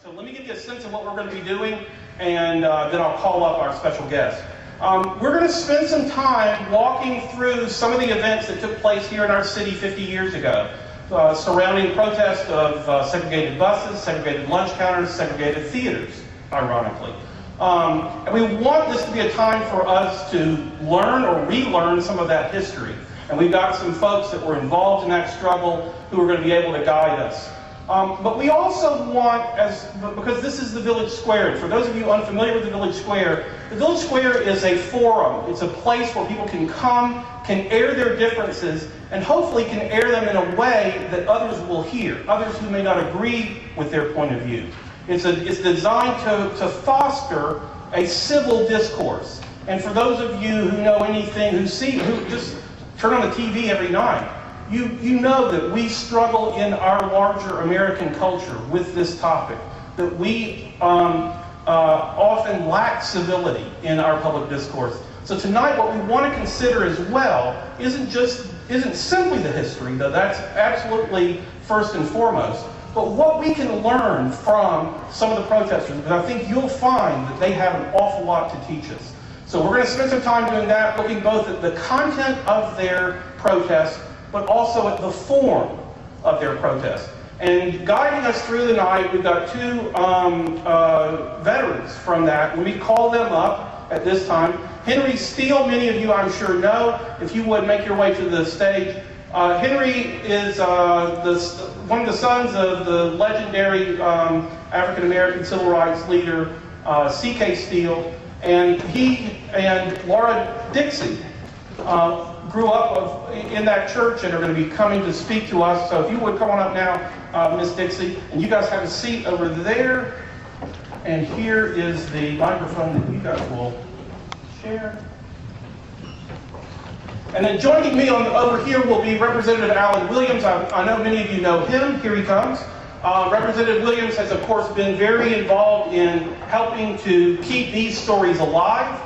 So let me give you a sense of what we're going to be doing, and then I'll call up our special guest. We're going to spend some time walking through some of the events that took place here in our city 50 years ago, surrounding protests of segregated buses, segregated lunch counters, segregated theaters, ironically. And we want this to be a time for us to learn or relearn some of that history. And we've got some folks that were involved in that struggle who are going to be able to guide us. But we also want, because this is the Village Square, and for those of you unfamiliar with the Village Square is a forum. It's a place where people can come, can air their differences, and hopefully can air them in a way that others will hear, others who may not agree with their point of view. It's designed to foster a civil discourse. And for those of you who know anything, who just turn on the TV every night, you know that we struggle in our larger American culture with this topic, that we often lack civility in our public discourse. So tonight what we want to consider as well isn't simply the history, though that's absolutely first and foremost, but what we can learn from some of the protesters, because I think you'll find that they have an awful lot to teach us. So we're going to spend some time doing that, looking both at the content of their protest, but also at the form of their protest. And guiding us through the night, we've got two veterans from that. Let me call them up at this time. Henry Steele, many of you I'm sure know. If you would make your way to the stage. Henry is one of the sons of the legendary African-American civil rights leader, C.K. Steele. And he and Laura Dixie grew up in that church and are going to be coming to speak to us. So if you would come on up now, Miss Dixie, and you guys have a seat over there. And here is the microphone that you guys will share. And then joining me over here will be Representative Alan Williams. I know many of you know him. Here he comes. Representative Williams has, of course, been very involved in helping to keep these stories alive,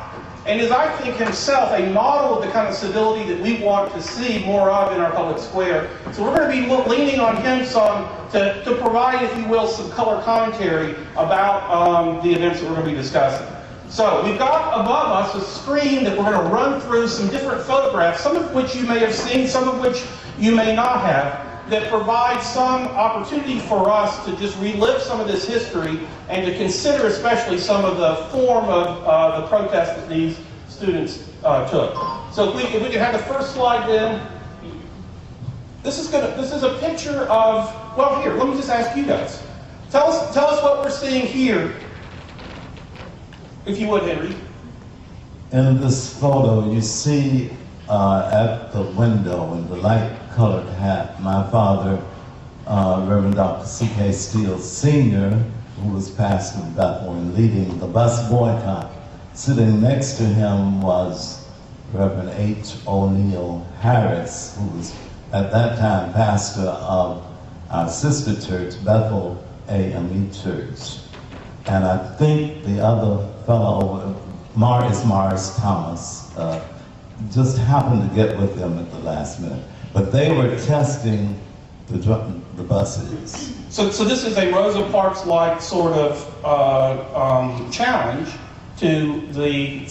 and is, I think, himself a model of the kind of civility that we want to see more of in our public square. So we're going to be leaning on him some to provide, if you will, some color commentary about the events that we're going to be discussing. So we've got above us a screen that we're going to run through some different photographs, some of which you may have seen, some of which you may not have, that provide some opportunity for us to just relive some of this history and to consider especially some of the form of the protest that these students took. So if we can have the first slide then. This is a picture of, well, here, let me just ask you guys. Tell us what we're seeing here, if you would, Henry. In this photo, you see at the window in the light-colored hat, my father, Reverend Dr. C.K. Steele Sr., who was pastor of Bethel and leading the bus boycott. Sitting next to him was Reverend H. O'Neill Harris, who was at that time pastor of our sister church, Bethel AME Church. And I think the other fellow, Morris Thomas, just happened to get with them at the last minute. But they were testing the buses. So this is a Rosa Parks-like sort of challenge to the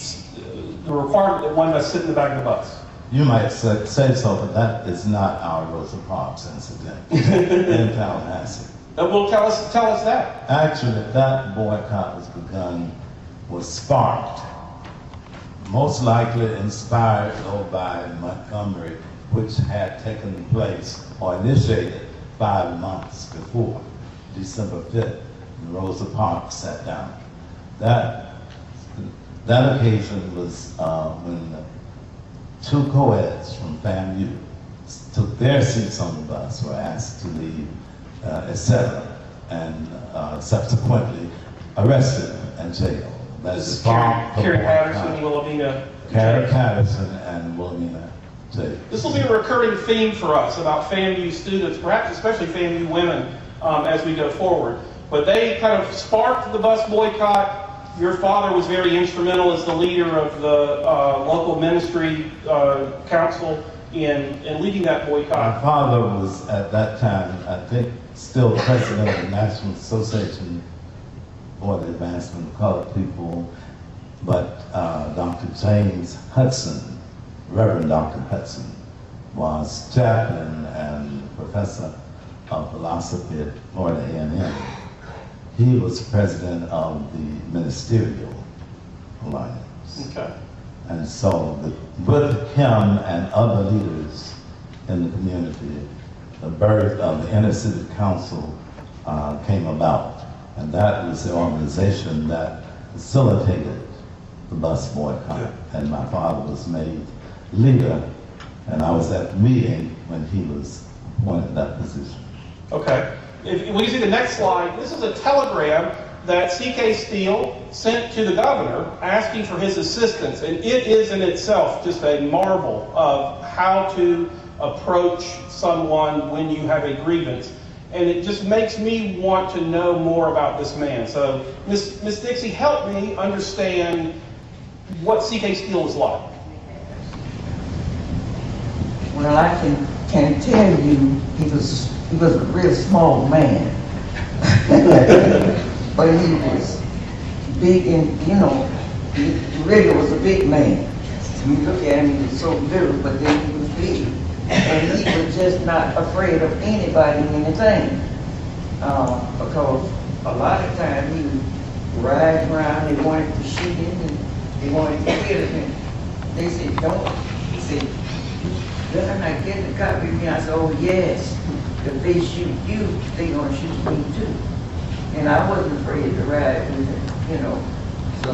requirement that one must sit in the back of the bus. You might say so, but that is not our Rosa Parks incident in Tallahassee. Well, tell us that. Actually, that boycott was sparked, most likely inspired by Montgomery, which had taken place or initiated 5 months before, December 5th, when Rosa Parks sat down. That occasion was when two co-eds from FAMU took their seats on the bus, were asked to leave, etc., and subsequently arrested and jailed. That is Carrie Patterson, Wilhelmina. Carrie Patterson and Wilhelmina jailed. This will be a recurring theme for us about FAMU students, perhaps especially FAMU women, as we go forward. But they kind of sparked the bus boycott. Your father was very instrumental as the leader of the local ministry council in leading that boycott. My father was at that time, I think, still president of the National Association for the advancement of colored people, but Dr. James Hudson, Reverend Dr. Hudson, was chaplain and professor of philosophy at Florida A&M. He was president of the Ministerial Alliance. Okay. And so with him and other leaders in the community, the birth of the Inner City Council came about. And that was the organization that facilitated the bus boycott. Yeah. And my father was made leader, and I was at the meeting when he was appointed that position. Okay. If we see the next slide, this is a telegram that C.K. Steele sent to the governor asking for his assistance. And it is in itself just a marvel of how to approach someone when you have a grievance. And it just makes me want to know more about this man. So, Miss Dixie, help me understand what C.K. Steele was like. Well, I can tell you he was a real small man. But he was big, and he really was a big man. You look at him, he was so little, but then he was big. And he was just not afraid of anybody and anything. Because a lot of times he would ride around, they wanted to shoot him, and they wanted to kill him. They said, don't. He said, better not get in the car with me. I said, oh yes. If they shoot you, they gonna shoot me too. And I wasn't afraid to ride with him, So,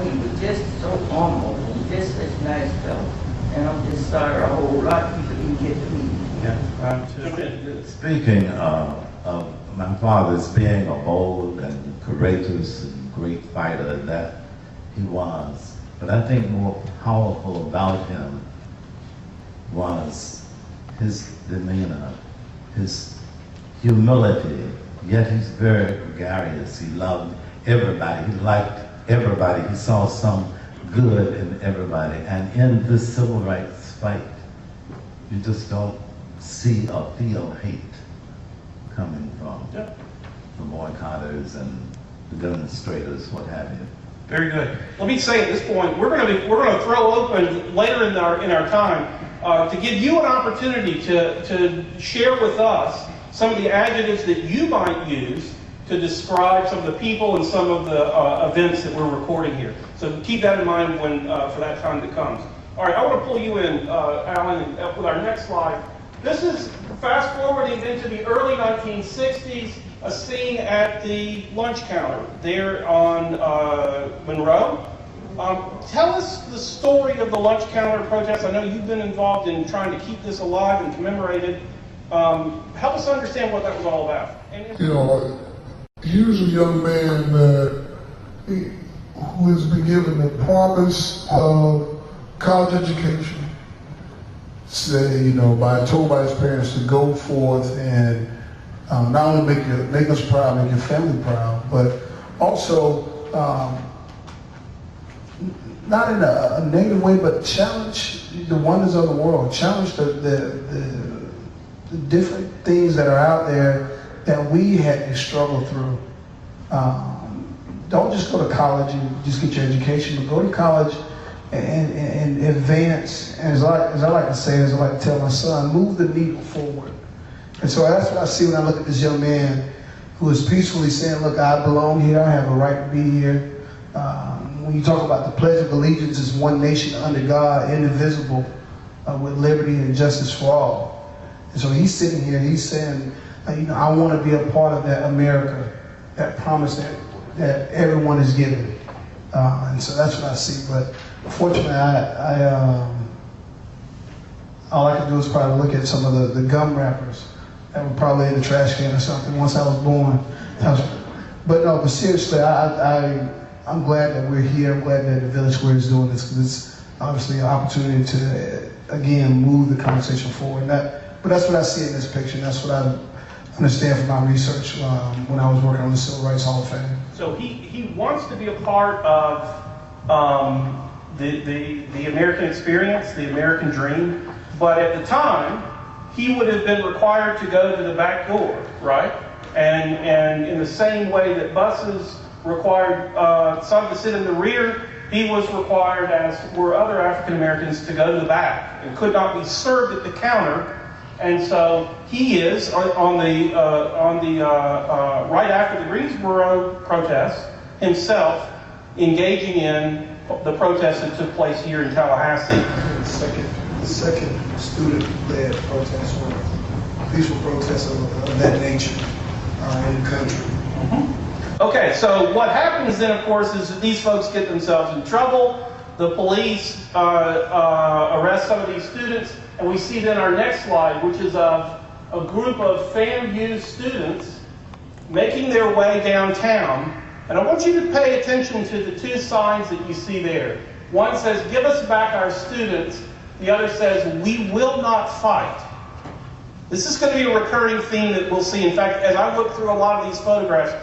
he was just so humble and just such a nice fellow. And I'm just sorry a whole lot of people didn't get to meet him. Yeah. Speaking of my father's being a bold and courageous and great fighter that he was, but I think more powerful about him was his demeanor, his humility, yet he's very gregarious. He loved everybody, he liked everybody, he saw some good in everybody. And in this civil rights fight, you just don't see or feel hate coming from the boycotters and the demonstrators, what have you. Very good. Let me say at this point, we're going to throw open later in our time to give you an opportunity to share with us some of the adjectives that you might use to describe some of the people and some of the events that we're recording here. So keep that in mind when for that time that comes. All right, I want to pull you in, Alan, with our next slide. This is fast forwarding into the early 1960s, a scene at the lunch counter there on Monroe. Tell us the story of the lunch counter protest. I know you've been involved in trying to keep this alive and commemorated. Help us understand what that was all about. He was a young man who has been given the promise of college education. Told by his parents to go forth and not only make us proud, make your family proud, but also not in a negative way, but challenge the wonders of the world, challenge the different things that are out there that we had to struggle through. Don't just go to college and just get your education, but go to college and advance. And as I like to say, as I like to tell my son, move the needle forward. And so that's what I see when I look at this young man who is peacefully saying, look, I belong here, I have a right to be here. When you talk about the Pledge of Allegiance is one nation under God, indivisible, with liberty and justice for all. And so he's sitting here, he's saying, I want to be a part of that America, that promise that everyone is given. And so that's what I see. But fortunately, all I could do is probably look at some of the gum wrappers that were probably in the trash can or something once I was born. But seriously, I'm glad that we're here. I'm glad that the Village Square is doing this, because it's obviously an opportunity to, again, move the conversation forward. But that's what I see in this picture. That's what I understand from my research when I was working on the Civil Rights Hall of Fame. So he wants to be a part of the American experience, the American dream, but at the time, he would have been required to go to the back door, right? And in the same way that buses required some to sit in the rear, he was required, as were other African Americans, to go to the back and could not be served at the counter. And so he is on the right after the Greensboro protest himself, engaging in the protests that took place here in Tallahassee. The second student-led protest were peaceful protests of that nature in the country. Okay, so what happens then, of course, is that these folks get themselves in trouble. The police arrest some of these students, and we see then our next slide, which is of a group of FAMU students making their way downtown. And I want you to pay attention to the two signs that you see there. One says, "Give us back our students." The other says, "We will not fight." This is going to be a recurring theme that we'll see. In fact, as I look through a lot of these photographs,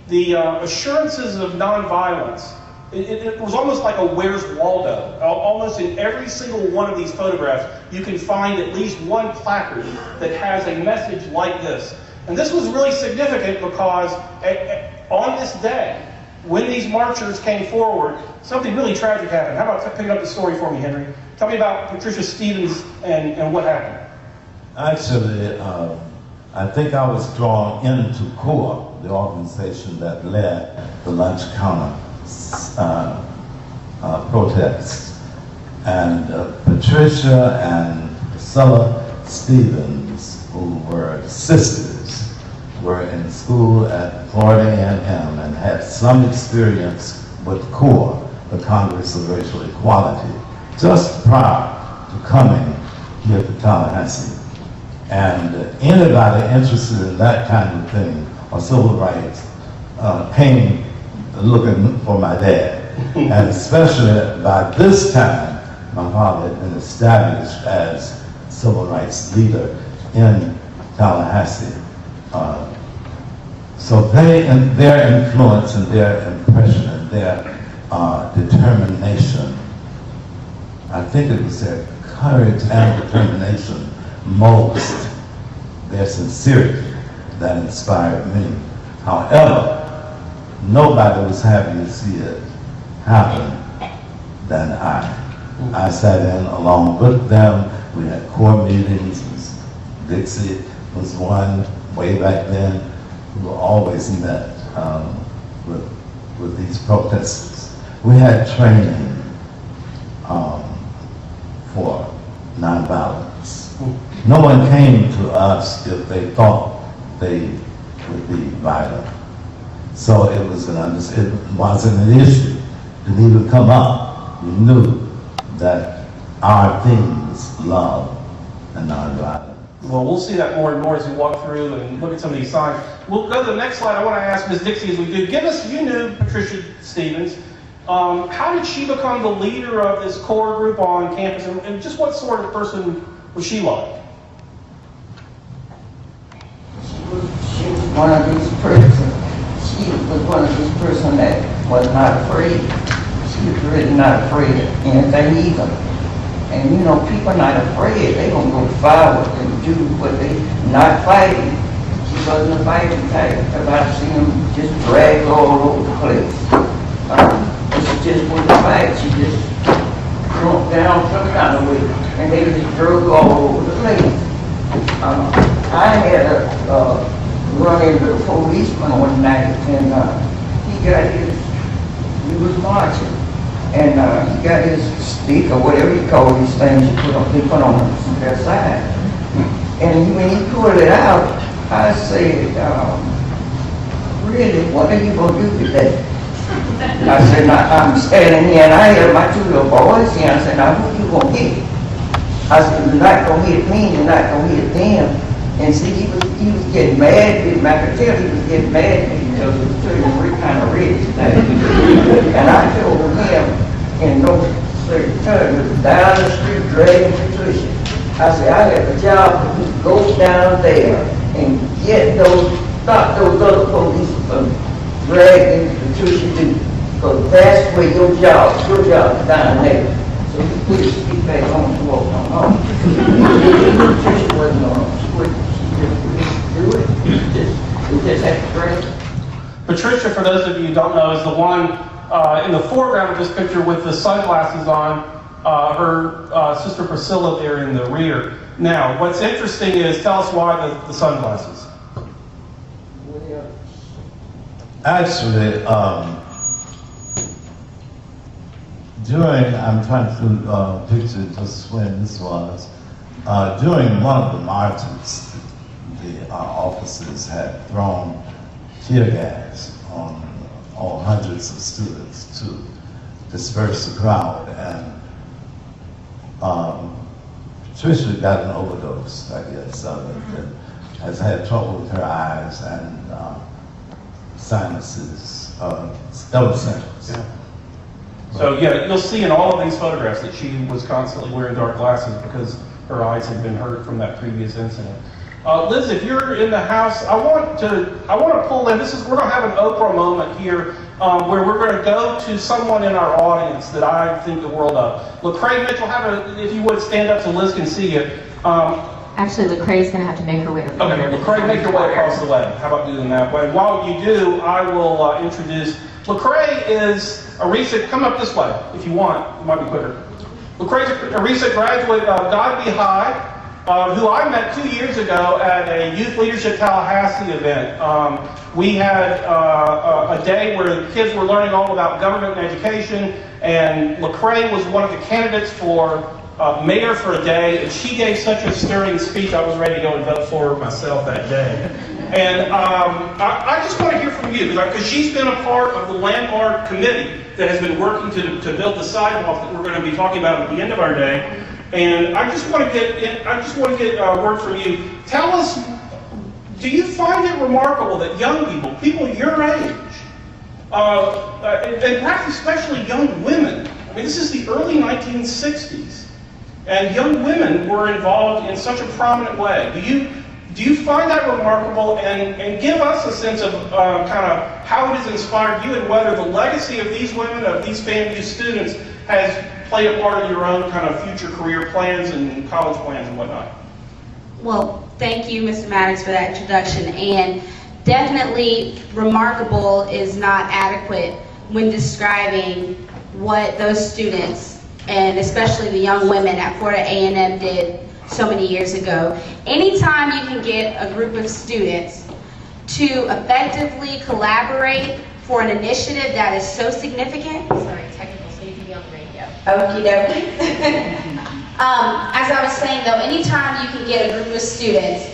the assurances of nonviolence, it was almost like a Where's Waldo. Almost in every single one of these photographs, you can find at least one placard that has a message like this. And this was really significant because on this day, when these marchers came forward, something really tragic happened. How about picking up the story for me, Henry? Tell me about Patricia Stevens and what happened. Actually, I think I was drawn into CORE, the organization that led the lunch counter protests. And Patricia and Priscilla Stevens, who were sisters, were in school at Florida A&M and had some experience with CORE, the Congress of Racial Equality, just prior to coming here to Tallahassee. And anybody interested in that kind of thing, or civil rights, came looking for my dad. And especially by this time, my father had been established as civil rights leader in Tallahassee. So they, and their influence and their impression and their determination, I think it was their courage and determination, most their sincerity, that inspired me. However, nobody was happy to see it happen than I. I sat in along with them. We had core meetings. Dixie was one way back then. We always met with these protesters. We had training for nonviolence. No one came to us if they thought they would be violent. So it wasn't an issue. Didn't even come up. We knew that our things, love and nonviolence. Well, we'll see that more and more as we walk through and look at some of these signs. We'll go to the next slide. I want to ask Ms. Dixie as we do. You knew Patricia Stevens. How did she become the leader of this core group on campus, and just what sort of person was she like? She was one of these persons. She was one of these persons that was not afraid. She was really not afraid of anything either. And you know, people not afraid. They gonna go forward and do what they not fighting. She wasn't a fighting type. I've seen them just drag all over the place. She just wouldn't fight. She just drunk down some kind of way, and they just drove all over the place. I had a run into a policeman one night, and he was marching. And he got his stick or whatever you call these things they put on their side. And when he pulled it out, I said, really, what are you going to do today? I said, I'm standing here and I hear my two little boys here. I said, now who you going to hit? I said, you're not going to hit me, you're not going to hit them. And see, he was getting mad at me. I could tell he was getting mad at me because he was turning kind of red today. And I told him, in no certain terms, down the street dragging Patricia. I said, I have a job to go down there and stop those other police from dragging Patricia too. Because that's where your job is down there. So he put his feet back on and walked on home. Patricia wasn't on. She just just have to bring. Patricia, for those of you who don't know, is the one in the foreground of this picture with the sunglasses on. Her sister Priscilla there in the rear. Now, what's interesting is, tell us why the sunglasses. Actually, I'm trying to picture just when this was, during one of the marches, the officers had thrown tear gas on hundreds of students to disperse the crowd, and Patricia got an overdose, I guess, of it, and has had trouble with her eyes and sinuses, double sinuses. Yeah. So yeah, you'll see in all of these photographs that she was constantly wearing dark glasses because her eyes had been hurt from that previous incident. Liz, if you're in the house, I want to pull in. We're going to have an Oprah moment here, where we're going to go to someone in our audience that I think the world of. Lecrae Mitchell, if you would stand up so Liz can see you. Actually, Lecrae's going to have to make her way over Okay, Lecrae, make your way across the way. How about doing that way? While you do, I will introduce. Lecrae is a recent. Come up this way if you want. It might be quicker. Lecrae's a recent graduate of God Be High, who I met 2 years ago at a Youth Leadership Tallahassee event. We had a day where the kids were learning all about government and education, and Lecrae was one of the candidates for mayor for a day, and she gave such a stirring speech, I was ready to go and vote for her myself that day. And I just want to hear from you, because she's been a part of the landmark committee that has been working to build the sidewalk that we're going to be talking about at the end of our day. And I just want to get a word from you. Tell us, do you find it remarkable that young people your age, and perhaps especially young women, I mean, this is the early 1960s, and young women were involved in such a prominent way. Do you find that remarkable, and give us a sense of kind of how it has inspired you, and whether the legacy of these women, of these FAMU students, has played a part of your own kind of future career plans and college plans and whatnot? Well, thank you, Mr. Maddox, for that introduction. And definitely remarkable is not adequate when describing what those students, and especially the young women at Florida A&M, did so many years ago. Anytime you can get a group of students to effectively collaborate for an initiative that is so significant. Sorry, technical, so you can be on the radio. Okie dokie. As I was saying though, anytime you can get a group of students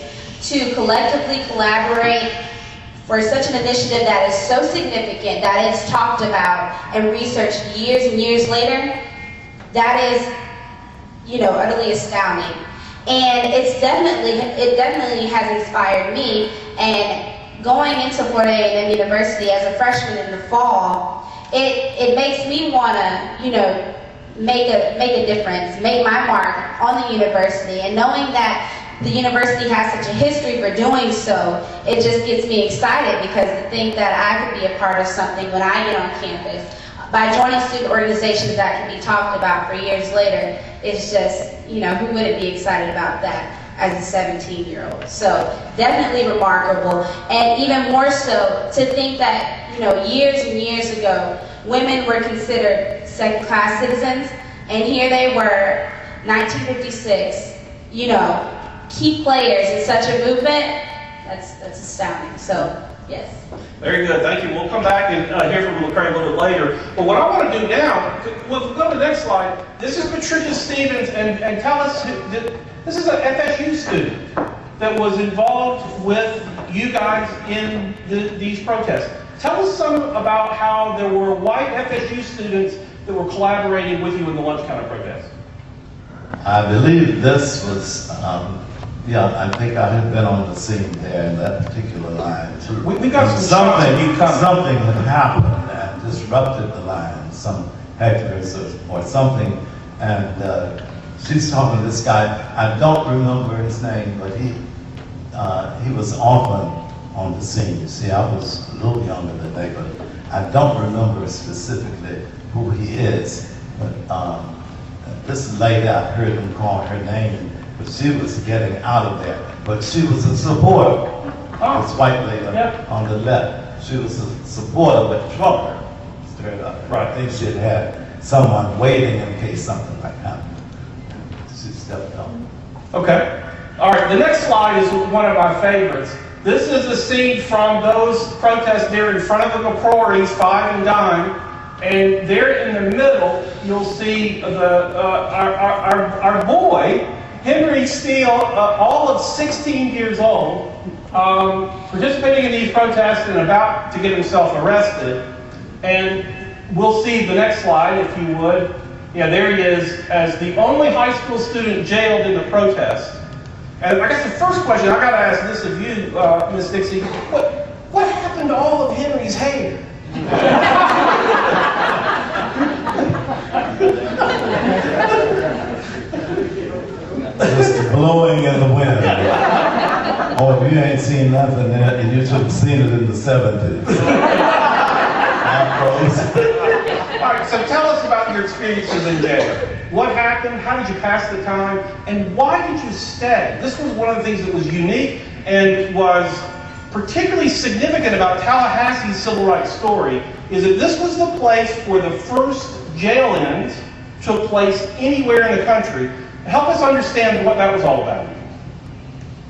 to collectively collaborate for such an initiative that is so significant, that is talked about and researched years and years later, that is, utterly astounding. And it definitely has inspired me. And going into Florida A&M University as a freshman in the fall, it makes me want to, make a difference, make my mark on the university. And knowing that the university has such a history for doing so, it just gets me excited, because to think that I could be a part of something when I get on campus, by joining student organizations that can be talked about for years later, it's just, who wouldn't be excited about that as a 17-year-old? So definitely remarkable. And even more so to think that, years and years ago, women were considered second-class citizens, and here they were, 1956, key players in such a movement. That's astounding. So, yes. Very good, thank you. We'll come back and hear from Lecrae a little bit later. But what I want to do now, we'll go to the next slide. This is Patricia Stevens, and tell us, this is an FSU student that was involved with you guys in these protests. Tell us some about how there were white FSU students that were collaborating with you in the lunch counter protest. I believe this was, I think I had been on the scene there in that particular line too. We got something had happened and disrupted the line, some hectares or something, and she's talking to this guy. I don't remember his name, but he was often on the scene. You see, I was a little younger than they, but I don't remember specifically who he is. But this lady, I heard him call her name, but she was getting out of there. But she was a supporter. Oh. This white lady Yeah. on the left. She was a supporter, but troubled her straight up. Right. I think she had someone waiting in case something might happen. She stepped up. Okay. All right, the next slide is one of my favorites. This is a scene from those protests there in front of the McCrory's, 5 and Dime. And there in the middle, you'll see our boy, Henry Steele, all of 16 years old, participating in these protests and about to get himself arrested. And we'll see the next slide, if you would. Yeah, there he is, as the only high school student jailed in the protest. And I guess the first question, I gotta ask this of you, Ms. Dixie, what happened to all of Henry's hair? Just blowing in the wind. Oh, if you ain't seen nothing there, and you should have seen it in the 70s. Afros. All right, so tell us about your experiences in jail. What happened? How did you pass the time? And why did you stay? This was one of the things that was unique and was particularly significant about Tallahassee's civil rights story, is that this was the place where the first jail-ins took place anywhere in the country. Help us understand what that was all about.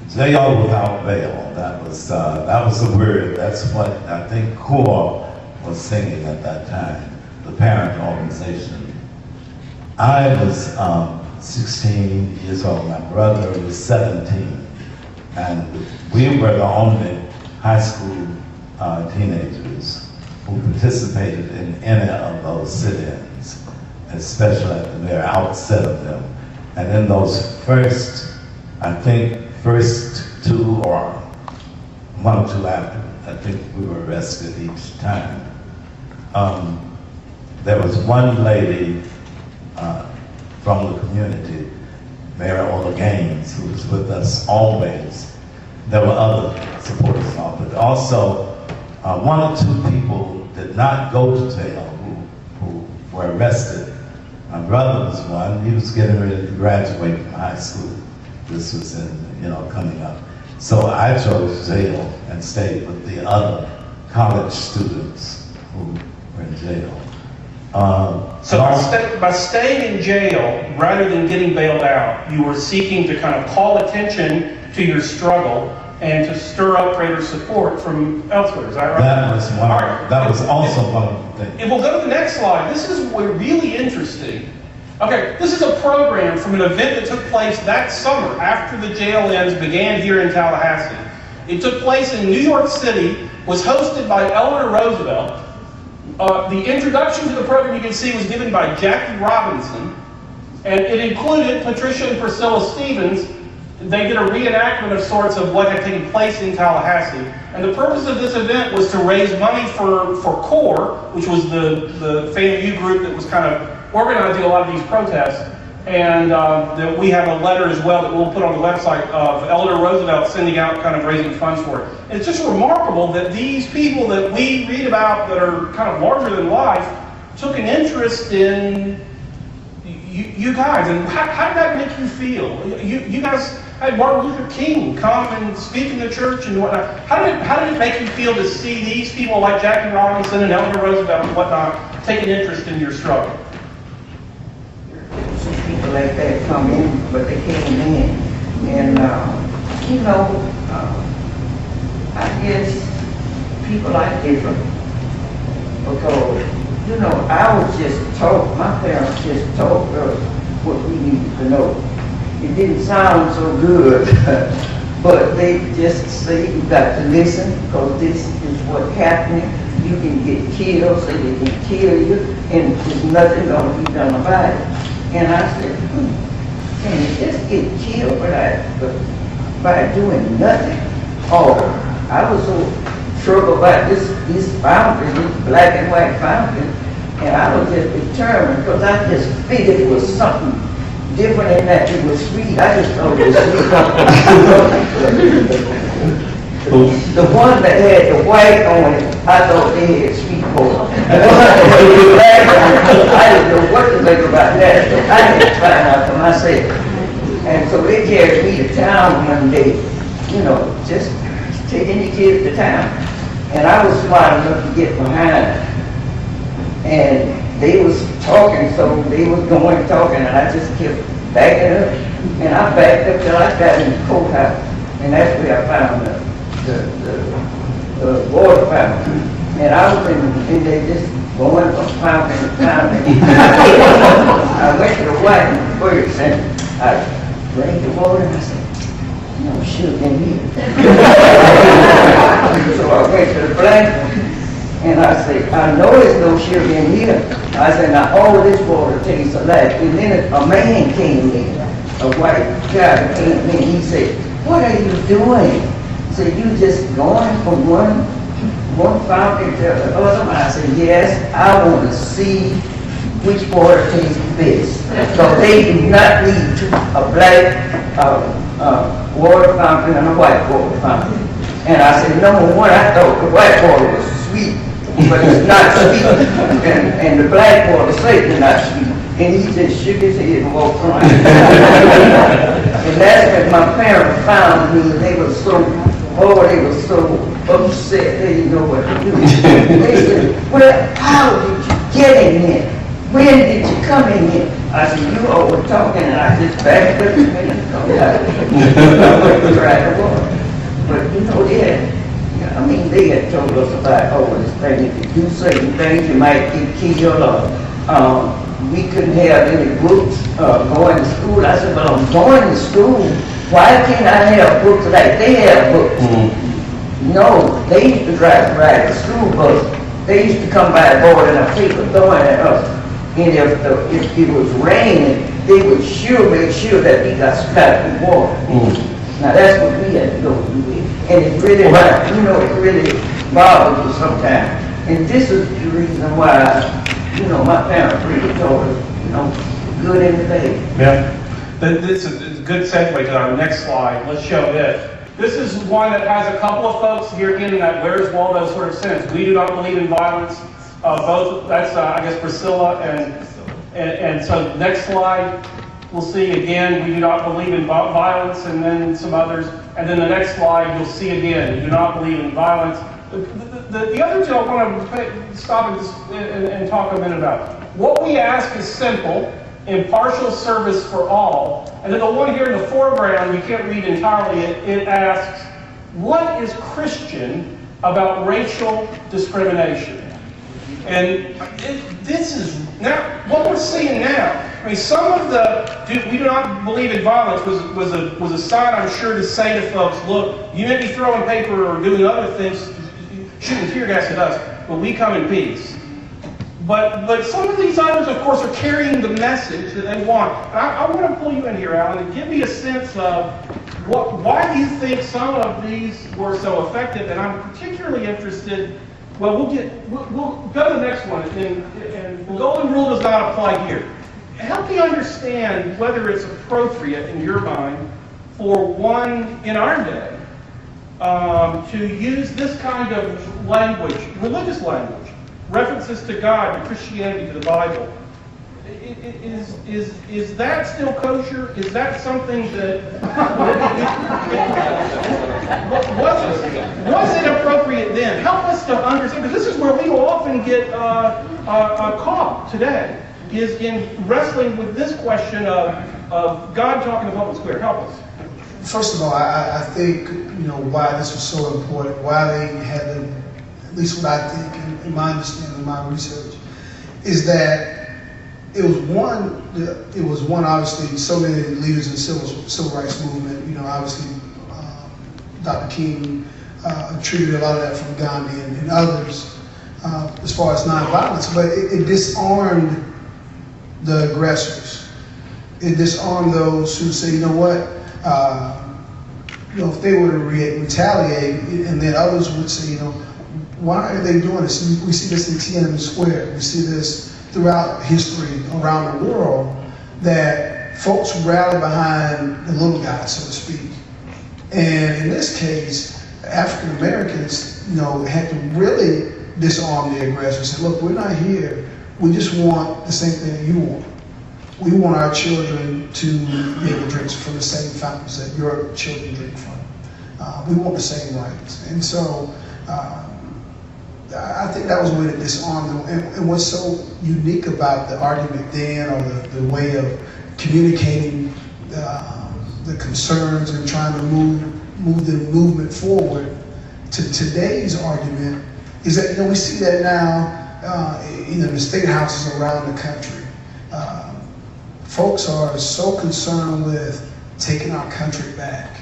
Jail without bail. That was the word. That's what I think CORE was singing at that time, the parent organization. I was 16 years old. My brother was 17, and we were the only high school teenagers who participated in any of those sit-ins, especially at the very outset of them. And in those first two or one or two after, I think we were arrested each time. There was one lady from the community, Mary Ola Gaines, who was with us always. There were other supporters and all, but also one or two people did not go to jail who were arrested. My brother was one. He was getting ready to graduate from high school. This was coming up. So I chose jail and stayed with the other college students who were in jail. So by staying in jail, rather than getting bailed out, you were seeking to kind of call attention to your struggle and to stir up greater support from elsewhere. Is that right? That was also one of the things. And we'll go to the next slide. This is really interesting. Okay, this is a program from an event that took place that summer after the jail ends began here in Tallahassee. It took place in New York City, was hosted by Eleanor Roosevelt. The introduction to the program, you can see, was given by Jackie Robinson, and it included Patricia and Priscilla Stevens. They did a reenactment of sorts of what had taken place in Tallahassee. And the purpose of this event was to raise money for CORE, which was the FAMU group that was kind of organizing a lot of these protests. And that we have a letter as well that we'll put on the website of Eleanor Roosevelt sending out kind of raising funds for it. And it's just remarkable that these people that we read about that are kind of larger than life took an interest in you guys. And how did that make you feel? You guys had Martin Luther King come and speak in the church and whatnot. How did it make you feel to see these people like Jackie Robinson and Eleanor Roosevelt and whatnot take an interest in your struggle? People like that come in, but they came in, and I guess people are different because I was just taught. My parents just taught us what we needed to know. It didn't sound so good, but they just say you got to listen because this is what's happening. You can get killed, so they can kill you, and there's nothing going to be done about it. And I said, can you just get killed by doing nothing? Oh, I was so troubled about this fountain, this black and white fountain, and I was just determined because I just figured it was something different in that it was sweet. I just thought it was sweet. The one that had the white on it, I thought they had sweet pork. The one that had the black on it, I didn't know what to think about that. I had to find out for myself. And so they carried me to town one day, just taking the kids to town. And I was smart enough to get behind. And they was talking, so they was going talking, and I just kept backing up. And I backed up till I got in the courthouse. And that's where I found the water fountain. And I was in there just going from fountain to fountain. I went to the white first and I drank the water and I said, no sugar in here. So I went to the black one and I said, I know there's no sugar in here. I said, now all this water tastes alike. And then a man came in, a white guy came in, he said, what are you doing? He said, you just going from one fountain to the other? I said, yes, I want to see which water tastes best. So they do not need a black water fountain and a white water fountain. And I said, number one, I thought the white water was sweet, but it's not sweet. And the black water certainly not sweet. And he just shook his head and walked around. And that's when my parents found me, and they were so upset, they didn't know what to do. They said, well, how did you get in here? When did you come in here? I said, you all were talking, and I just backed up and come out. I tried to walk. But you know, they had told us about all this thing. If you do certain things, you might get killed. We couldn't have any books going to school. I said, well, I'm going to school. Why can't I have books like they have books? No, they used to ride a school bus. They used to come by boarding a paper throwing at us. And if it was raining, they would make sure that we got splashed with water. Now that's what we had to go through. And it really, it really bothers you sometimes. And this is the reason why, my parents really told us, good and the bad. Yeah. This is a good segue to our next slide. Let's show this. This is one that has a couple of folks here in that Where's Waldo sort of sense. We do not believe in violence. That's I guess Priscilla and so next slide we'll see again, we do not believe in violence, and then some others, and then the next slide you'll see again, we do not believe in violence. The other two I want to stop and talk a minute about. What we ask is simple: impartial service for all. And then the one here in the foreground, you can't read entirely, it asks, what is Christian about racial discrimination? And this is now what we're seeing now. I mean, some of we do not believe in violence was a sign, I'm sure, to say to folks, look, you may be throwing paper or doing other things, shooting tear gas at us, but we come in peace. But some of these others, of course, are carrying the message that they want. I want to pull you in here, Alan, and give me a sense of why do you think some of these were so effective? And I'm particularly interested. Well, we'll go to the next one, and the golden rule does not apply here. Help me understand whether it's appropriate in your mind for one in our day to use this kind of language, religious language, references to God, to Christianity, to the Bible. Is that still kosher? Is that something that was it appropriate then? Help us to understand, because this is where we will often get caught today, is in wrestling with this question of God talking to public square. Help us. First of all, I think why this was so important, why they had to, at least what I think, in my understanding, my research, is that it was one obviously so many leaders in the civil rights movement. Obviously Dr. King attributed a lot of that from Gandhi and others as far as nonviolence, but it disarmed the aggressors. It disarmed those who say, you know what, if they were to retaliate, and then others would say, why are they doing this? We see this in Tiananmen Square. We see this throughout history around the world, that folks rally behind the little guy, so to speak. And in this case, African Americans, had to really disarm the aggressor and say, look, we're not here. We just want the same thing that you want. We want our children to be able to drink from the same fountains that your children drink from. we want the same rights. And so I think that was a way to disarm them. And what's so unique about the argument then, or the way of communicating the concerns and trying to move the movement forward to today's argument, is that, we see that now in the state houses around the country. Folks are so concerned with taking our country back.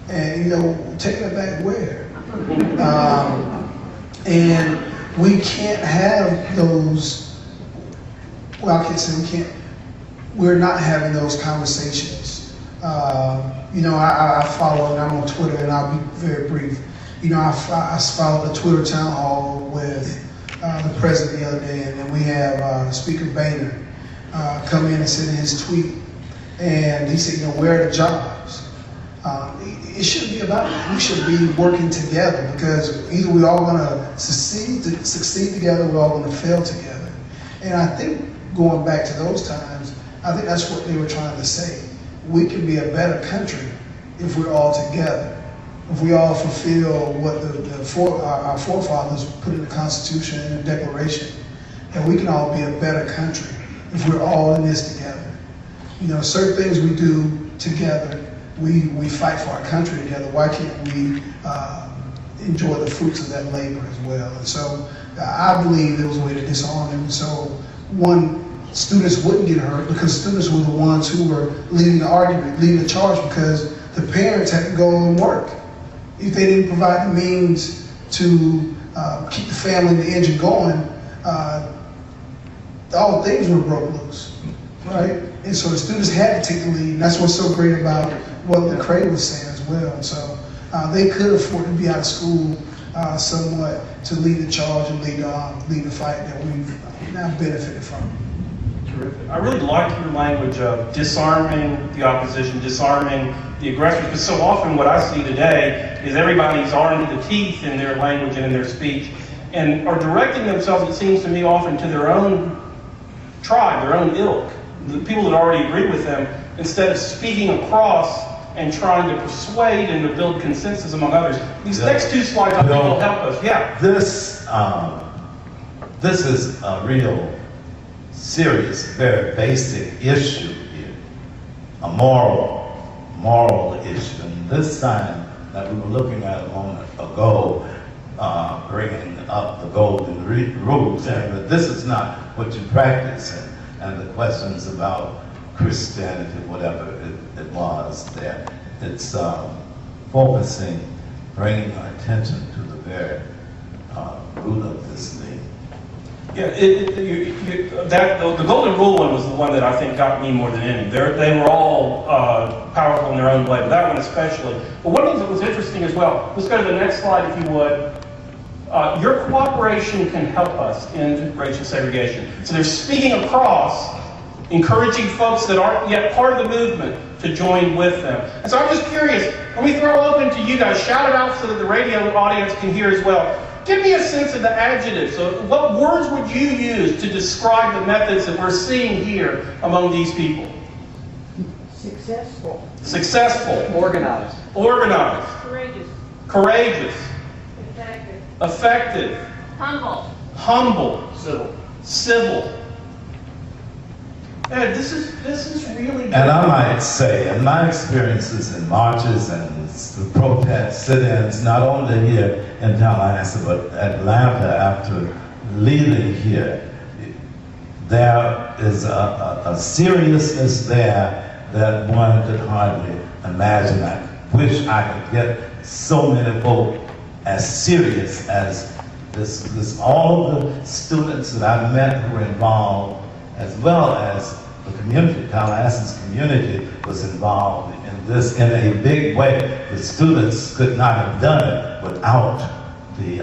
And, taking it back where? And we can't have those, well, I can't say we're not having those conversations. I follow, and I'm on Twitter, and I'll be very brief. I followed the Twitter town hall with the president the other day, and then we have Speaker Boehner come in and send in his tweet, and he said, where are the jobs? It shouldn't be about that. We should be working together, because either we're all going to succeed together, we're all going to fail together. And I think going back to those times, I think that's what they were trying to say. We can be a better country if we're all together. If we all fulfill what our forefathers put in the Constitution and the Declaration, and we can all be a better country if we're all in this together. Certain things we do together, we fight for our country together. Why can't we enjoy the fruits of that labor as well? And so I believe there was a way to disarm them. So students wouldn't get hurt, because students were the ones who were leading the argument, leading the charge, because the parents had to go and work. If they didn't provide the means to keep the family and the engine going, all things were broke loose, right? And so the students had to take the lead, and that's what's so great about what Lecrae was saying as well. And so they could afford to be out of school somewhat to lead the charge and lead the fight that we've now benefited from. Terrific. I really like your language of disarming the opposition, disarming the aggressors, because so often what I see today is everybody's armed to the teeth in their language and in their speech, and are directing themselves, it seems to me, often to their own tribe, their own ilk, the people that already agree with them, instead of speaking across and trying to persuade and to build consensus among others. These next two slides, I think, will help us. Yeah. This is a real serious, very basic issue here, a moral issue. And this sign that we were looking at a moment ago, bringing up the golden rules, and this is not what you practice, and the questions about Christianity, whatever it was there. It's focusing, bringing our attention to the very root of this thing. Yeah, the golden rule one was the one that I think got me more than any. They were all powerful in their own way, but that one especially. But one of the things that was interesting as well, let's go to the next slide if you would. Your cooperation can help us end racial segregation. So they're speaking across, encouraging folks that aren't yet part of the movement to join with them. And so I'm just curious, let me throw open to you guys, shout it out so that the radio audience can hear as well. Give me a sense of the adjectives. So what words would you use to describe the methods that we're seeing here among these people? Successful. Successful. Organized. Organized. Courageous. Courageous. Effective. Effective. Humble. Humble. Civil. Civil. Yeah, this is really good. And I might say, in my experiences in marches and protests, sit-ins, not only here in Tallahassee, but Atlanta, after leaving here, there is a seriousness there that one could hardly imagine. I wish I could get so many folk as serious as this. All of the students that I've met who were involved, as well as the community, Tallahassee's community was involved in this in a big way. The students could not have done it without the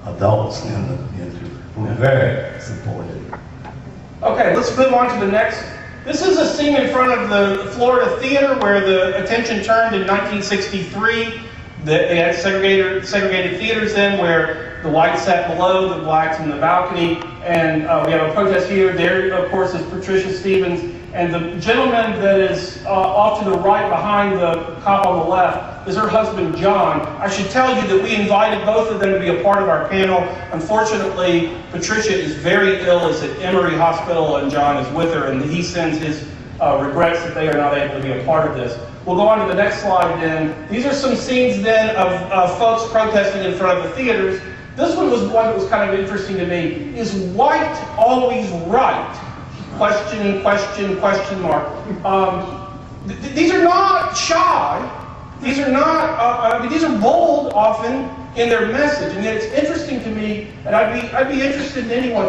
adults in the community who were very supportive. Okay, let's move on to the next. This is a scene in front of the Florida Theater where the attention turned in 1963. They had segregated theaters then where the whites sat below, the blacks in the balcony, and we have a protest here. There, of course, is Patricia Stevens, and the gentleman that is off to the right behind the cop on the left, is her husband, John. I should tell you that we invited both of them to be a part of our panel. Unfortunately, Patricia is very ill, is at Emory Hospital, and John is with her, and he sends his regrets that they are not able to be a part of this. We'll go on to the next slide then. These are some scenes then of folks protesting in front of the theaters. This one was one that was kind of interesting to me. Is white always right? Question, question, question mark. These are not shy. These are not, these are bold often in their message. And it's interesting to me, and I'd be interested in anyone.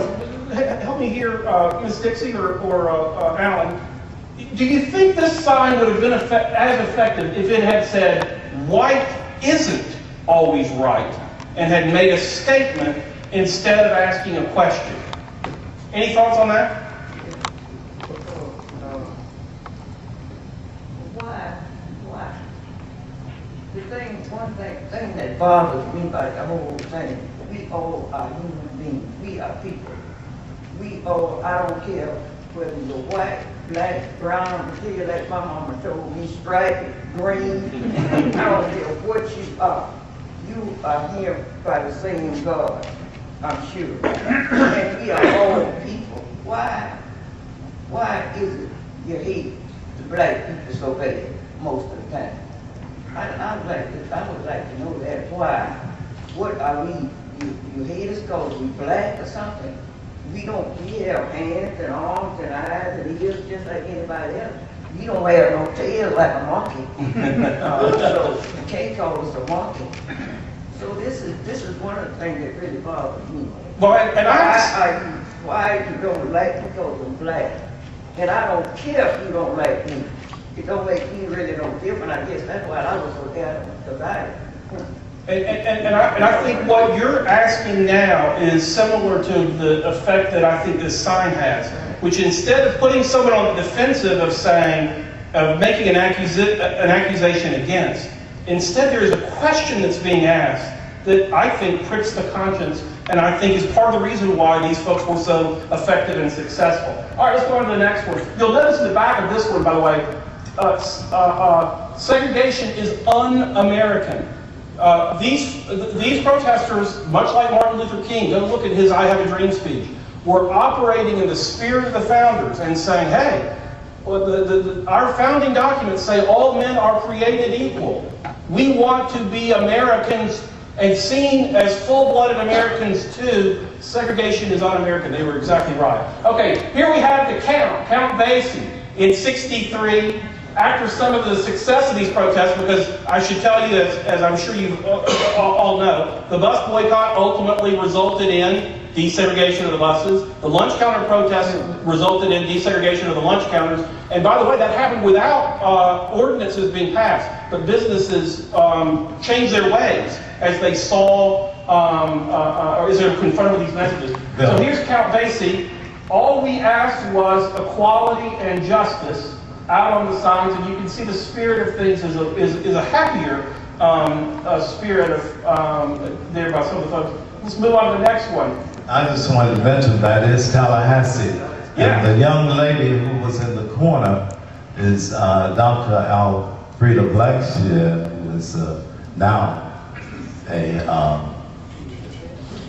Help me here, Ms. Dixie or Alan. Do you think this sign would have been as effective if it had said, white isn't always right, and had made a statement instead of asking a question? Any thoughts on that? Why? One thing that bothers me about the whole thing, we all are human beings. We are people. We all, I don't care whether you're white, black, brown, clear, like my mama told me, striped, green. I don't care what you are. You are here by the same God, I'm sure. And we are all people. Why is it you hate the black people so bad most of the time? I would like to know that. Why? What are we? You hate us because we black or something? We have hands and arms and eyes and ears just like anybody else. We don't have no tail like a monkey. So you can't call us a monkey. So this is one of the things that really bothers me. Well, Why you don't like me because I'm black? And I don't care if you don't like me. It don't make me really no difference. I guess that's why I was so adamant about it. And I think what you're asking now is similar to the effect that I think this sign has, which instead of putting someone on the defensive of making an accusation against, instead there is a question that's being asked that I think pricks the conscience, and I think is part of the reason why these folks were so effective and successful. All right, let's go on to the next one. You'll notice in the back of this one, by the way, segregation is un-American. These protesters, much like Martin Luther King, go look at his I Have a Dream speech, were operating in the spirit of the founders and saying, hey, well, our founding documents say all men are created equal. We want to be Americans and seen as full-blooded Americans too. Segregation is un-American. They were exactly right. Okay, here we have the Count Basie in '63. After some of the success of these protests, because I should tell you, as I'm sure you all know, the bus boycott ultimately resulted in desegregation of the buses. The lunch counter protests resulted in desegregation of the lunch counters. And by the way, that happened without ordinances being passed. But businesses changed their ways as they saw, or as they were confronted with these messages. Yeah. So here's Count Basie. All we asked was equality and justice out on the signs, and you can see the spirit of things is a happier spirit of there by some of the folks. Let's move on to the next one. I just wanted to mention that is Tallahassee. Yeah. And the young lady who was in the corner is Dr. Alfreda Blackshear, who is now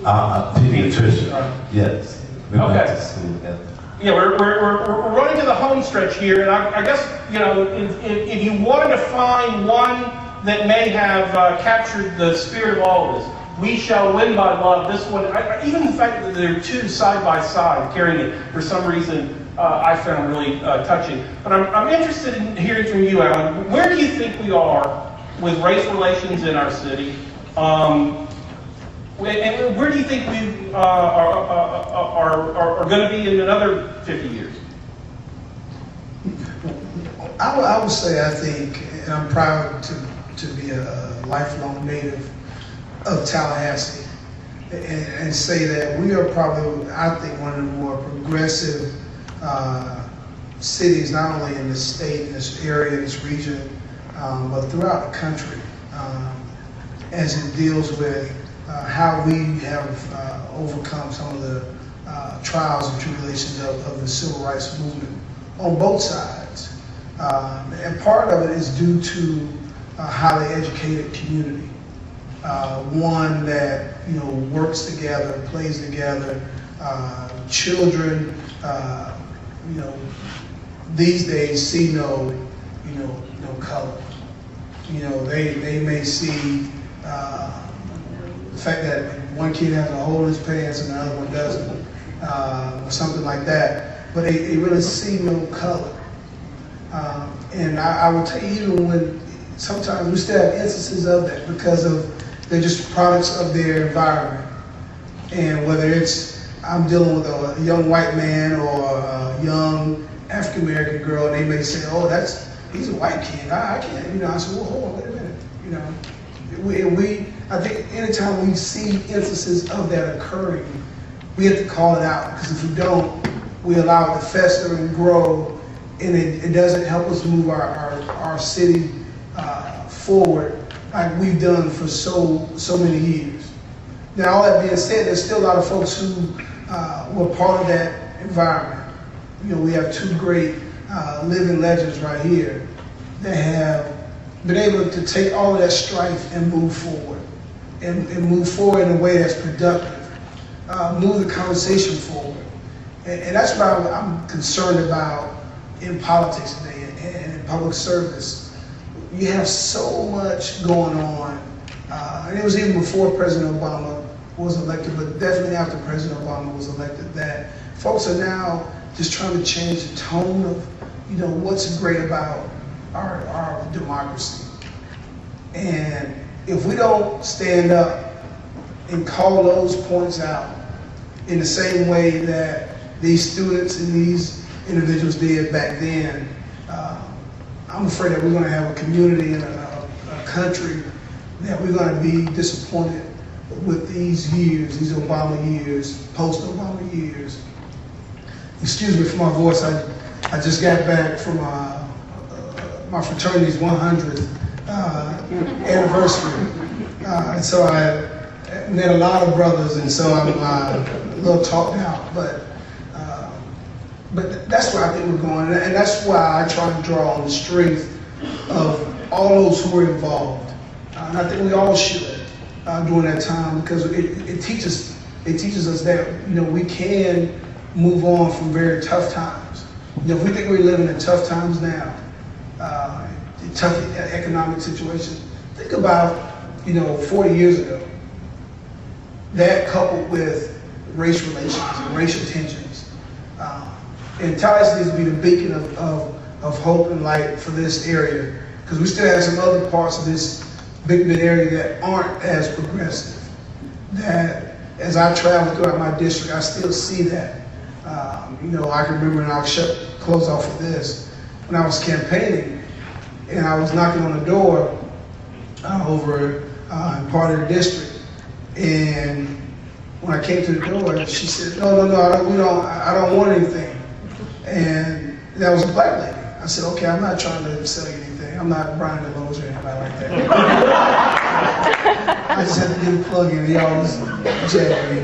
a pediatrician. Yes. We went to school together. Yeah, we're running to the home stretch here, and I guess, you know, if you wanted to find one that may have captured the spirit of all of this, We Shall Win by Love, this one, even the fact that there are two side by side carrying it, for some reason, I found really touching. But I'm interested in hearing from you, Alan. Where do you think we are with race relations in our city? And where do you think we are going to be in another 50 years? I would say, I think, and I'm proud to be a lifelong native of Tallahassee, and say that we are probably, I think, one of the more progressive cities, not only in this state, in this area, in this region, but throughout the country, as it deals with how we have overcome some of the trials and tribulations of the civil rights movement on both sides. And part of it is due to highly educated community. One that, you know, works together, plays together. Children, you know, these days see no color. You know, they may see the fact that one kid has a hole in his pants and the other one doesn't, or something like that. But they really see no color. And I will tell you, even when sometimes we still have instances of that because they're just products of their environment. And whether it's I'm dealing with a young white man or a young African American girl, and they may say, "Oh, he's a white kid. I can't." You know, I said, "Well, hold on, wait a minute." You know, I think anytime we see instances of that occurring, we have to call it out, because if we don't, we allow it to fester and grow, and it doesn't help us move our city forward like we've done for so many years. Now, all that being said, there's still a lot of folks who were part of that environment. You know, we have two great living legends right here that have been able to take all of that strife and move forward, and move forward in a way that's productive, move the conversation forward. And that's what I'm concerned about in politics today and in public service. You have so much going on, and it was even before President Obama was elected, but definitely after President Obama was elected, that folks are now just trying to change the tone of, you know, what's great about our democracy. And if we don't stand up and call those points out in the same way that these students and these individuals did back then, I'm afraid that we're going to have a community and a country that we're going to be disappointed with these years, these Obama years, post-Obama years. Excuse me for my voice. I just got back from my fraternity's 100th anniversary, and so I met a lot of brothers, and so I'm a little talked out, but that's where I think we're going, and that's why I try to draw on the strength of all those who were involved, and I think we all should during that time, because it teaches us that, you know, we can move on from very tough times. You know, if we think we're living in tough times now, tough economic situations, think about, you know, 40 years ago. That coupled with race relations and racial tensions. And Tallahassee needs to be the beacon of hope and light for this area, because we still have some other parts of this big mid area that aren't as progressive. That as I travel throughout my district, I still see that. You know, I can remember, and I'll close off with this, when I was campaigning and I was knocking on the door over in part of the district, and when I came to the door, she said, "No, I don't want anything." And that was a black lady. I said, "Okay, I'm not trying to sell you anything. I'm not Brian DeLoge or anybody like that." I just had to get a plug in. Y'all was jabbing me.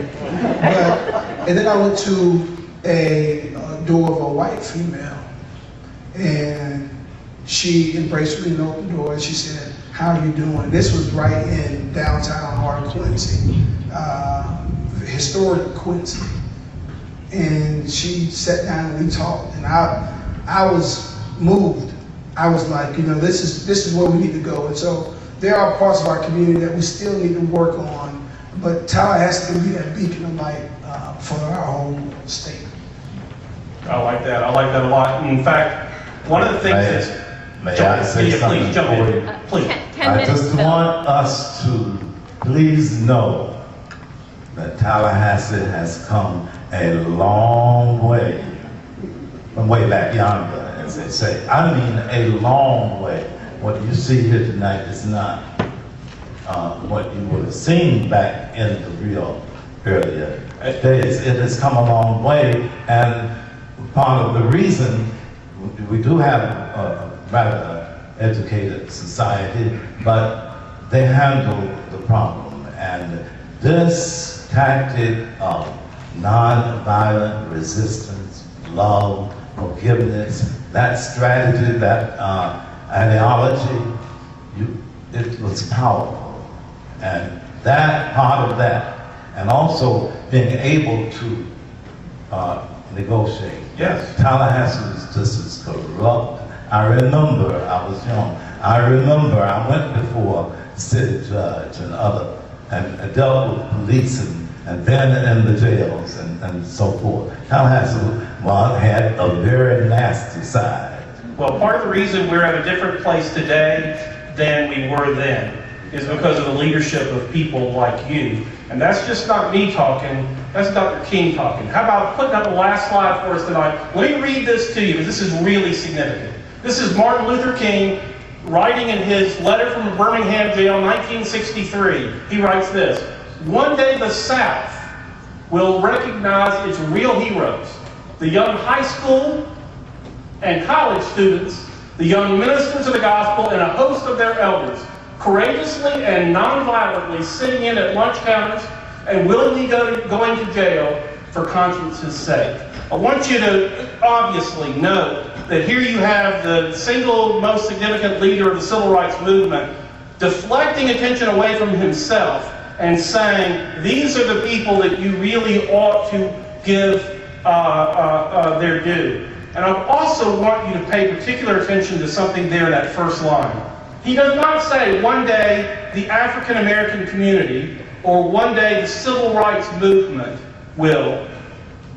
And then I went to a door of a white female, and she embraced me and opened the door, and she said, "How are you doing?" This was right in downtown heart of Quincy, historic Quincy. And she sat down and we talked, and I was moved. I was like, you know, this is where we need to go. And so there are parts of our community that we still need to work on, but Tallahassee can be that beacon of light for our whole state. I like that. I like that a lot. In fact, one of the things is, May I say something? please jump in. Please. 10 I minutes just to go. want us to please know that Tallahassee has come a long way from way back yonder, as they say. I mean a long way. What you see here tonight is not what you would have seen back in the real earlier days. It has come a long way, and part of the reason we do have a rather educated society, but they handle the problem. And this tactic of nonviolent resistance, love, forgiveness, that strategy, that ideology, it was powerful. And that part of that, and also being able to negotiate. Yes. Tallahassee was just as corrupt. I remember, I was young, I remember I went before the city judge and other, and dealt with police and then in the jails and so forth. Tallahassee had a very nasty side. Well, part of the reason we're at a different place today than we were then is because of the leadership of people like you. And that's just not me talking, that's Dr. King talking. How about putting up the last slide for us tonight? Let me read this to you, because this is really significant. This is Martin Luther King writing in his letter from a Birmingham jail in 1963. He writes this: "One day the South will recognize its real heroes, the young high school and college students, the young ministers of the gospel, and a host of their elders, courageously and non-violently sitting in at lunch counters and willingly going to jail for conscience's sake." I want you to obviously note that here you have the single most significant leader of the civil rights movement deflecting attention away from himself and saying, these are the people that you really ought to give their due. And I also want you to pay particular attention to something there in that first line. He does not say one day the African American community or one day the civil rights movement will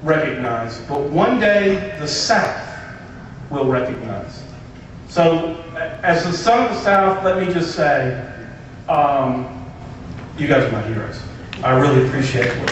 recognize, but one day the South will recognize. So, as the son of the South, let me just say, you guys are my heroes. I really appreciate it.